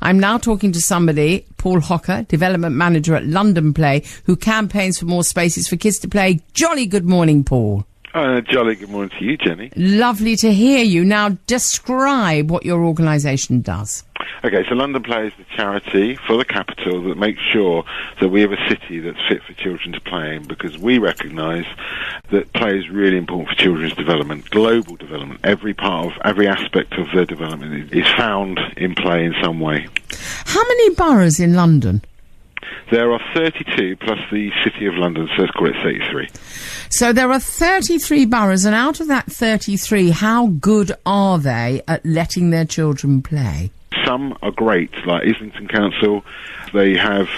I'm now talking to somebody, Paul Hocker, Development Manager at London Play, who campaigns for more spaces for kids to play. Jolly good morning, Paul. Jolly good morning to you, Jenny. Lovely to hear you. Now, describe what your organisation does. Okay, so London Play is the charity for the capital that makes sure that we have a city that's fit for children to play in, because we recognise that play is really important for children's development, global development. Every aspect of their development is found in play in some way. How many boroughs in London? There are 32 plus the City of London, so let's call it 33. So there are 33 boroughs, and out of that 33, how good are they at letting their children play? Some are great, like Islington Council. They have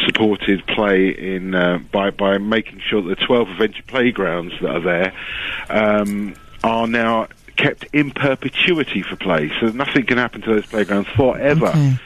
supported play in by making sure that the 12 adventure playgrounds that are there are now kept in perpetuity for play, so nothing can happen to those playgrounds forever. Okay.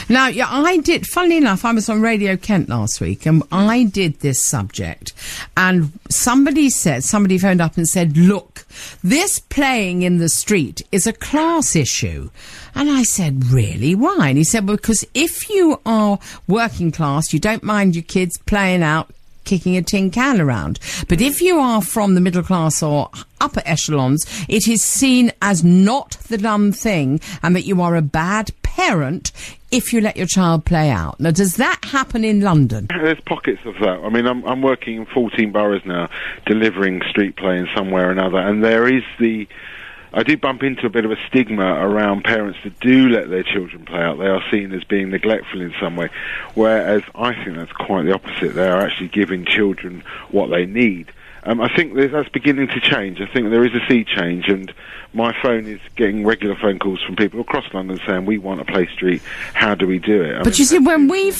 Now, yeah, funnily enough, I was on Radio Kent last week, and I did this subject, and somebody phoned up and said, look, this playing in the street is a class issue. And I said, really? Why? And he said, well, because if you are working class, you don't mind your kids playing out, kicking a tin can around. But if you are from the middle class or upper echelons, it is seen as not the done thing, and that you are a bad parent if you let your child play out. Now, does that happen in London? There's pockets of that. I mean, I'm working in 14 boroughs now, delivering street play in some way or another, and I do bump into a bit of a stigma around parents that do let their children play out. They are seen as being neglectful in some way, whereas I think that's quite the opposite. They are actually giving children what they need. I think that's beginning to change. I think there is a sea change, and my phone is getting regular phone calls from people across London saying, we want a play street, how do we do it? But you see, when we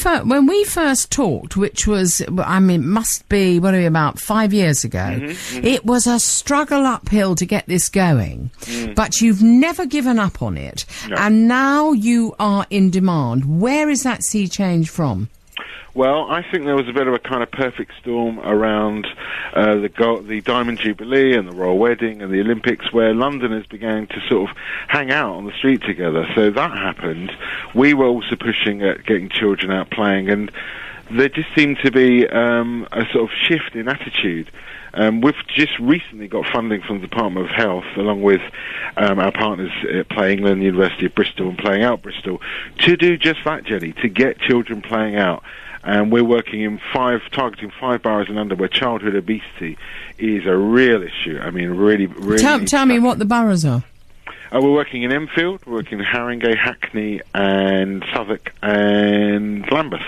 first talked, which was, must be, about 5 years ago, it was a struggle uphill to get this going. But you've never given up on it, and now you are in demand. Where is that sea change from? Well, I think there was a bit of a kind of perfect storm around the Diamond Jubilee and the Royal Wedding and the Olympics, where Londoners began to sort of hang out on the street together. So that happened. We were also pushing at getting children out playing, and there just seemed to be a sort of shift in attitude. We've just recently got funding from the Department of Health, along with our partners at Play England, University of Bristol and Playing Out Bristol, to do just that, Jenny, to get children playing out. And we're working targeting 5 boroughs and under, where childhood obesity is a real issue. I mean, really. Tell me what the boroughs are. We're working in Enfield, we're working in Haringey, Hackney, and Southwark, and Lambeth.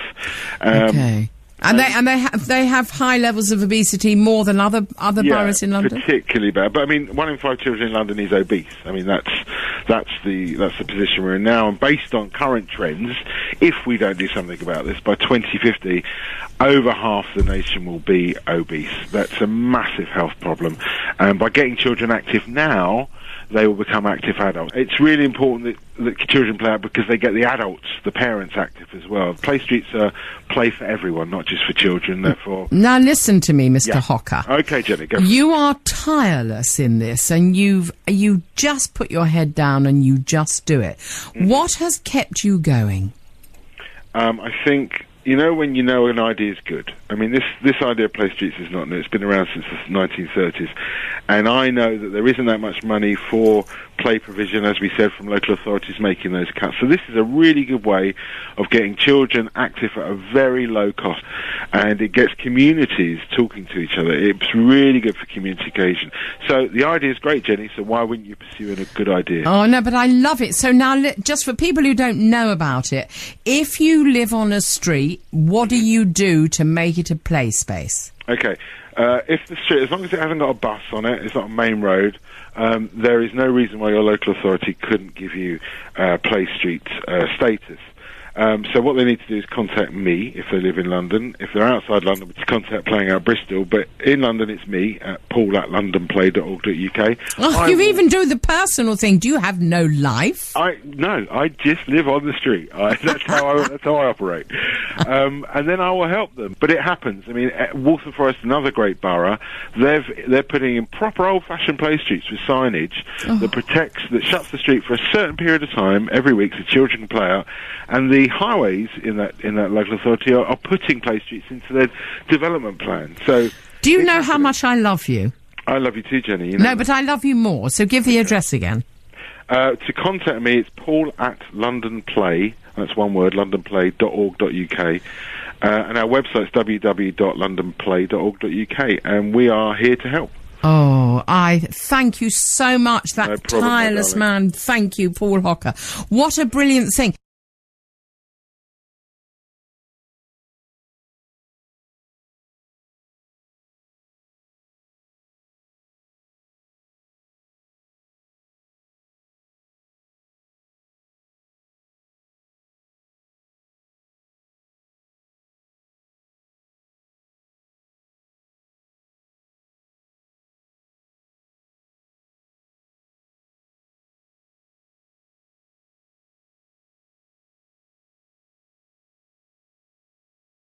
Okay. And they have high levels of obesity, more than other boroughs in London? Particularly bad. But I mean, 1 in 5 children in London is obese. I mean, that's the position we're in now. And based on current trends, if we don't do something about this, by 2050, over half the nation will be obese. That's a massive health problem. And by getting children active now, they will become active adults. It's really important that children play out, because they get the adults, the parents, active as well. Play streets are play for everyone, not just for children, therefore... Now listen to me, Mr. Hocker. Okay, Jenny, go. You are tireless in this, and you just put your head down and you just do it. What has kept you going? I think... when you know an idea is good. I mean, this idea of play streets is not new. It's been around since the 1930s. And I know that there isn't that much money for play provision, as we said, from local authorities making those cuts. So this is a really good way of getting children active at a very low cost. And it gets communities talking to each other. It's really good for communication. So the idea is great, Jenny, so why wouldn't you pursue a good idea? Oh, no, but I love it. So now, just for people who don't know about it, if you live on a street, what do you do to make it a play space? Okay. If the street, as long as it hasn't got a bus on it, it's not a main road, there is no reason why your local authority couldn't give you play street status. So what they need to do is contact me if they live in London. If they're outside London, which contact Playing Out Bristol. But in London, it's me at paul@londonplay.org.uk. Oh, you even do the personal thing. Do you have no life? No, I just live on the street. That's how I operate. And then I will help them. But it happens. I mean, Waltham Forest, another great borough, they're putting in proper old-fashioned play streets with signage that shuts the street for a certain period of time every week so children can play out. And the highways in that local authority are putting play streets into their development plan. So, do you know how much I love you? I love you too, Jenny. You know no, but I love you more. So give the address again. To contact me, it's paul@londonplay. That's one word, londonplay.org.uk. And our website's www.londonplay.org.uk. And we are here to help. Oh, I thank you so much, that No problem, tireless man. Thank you, Paul Hocker. What a brilliant thing.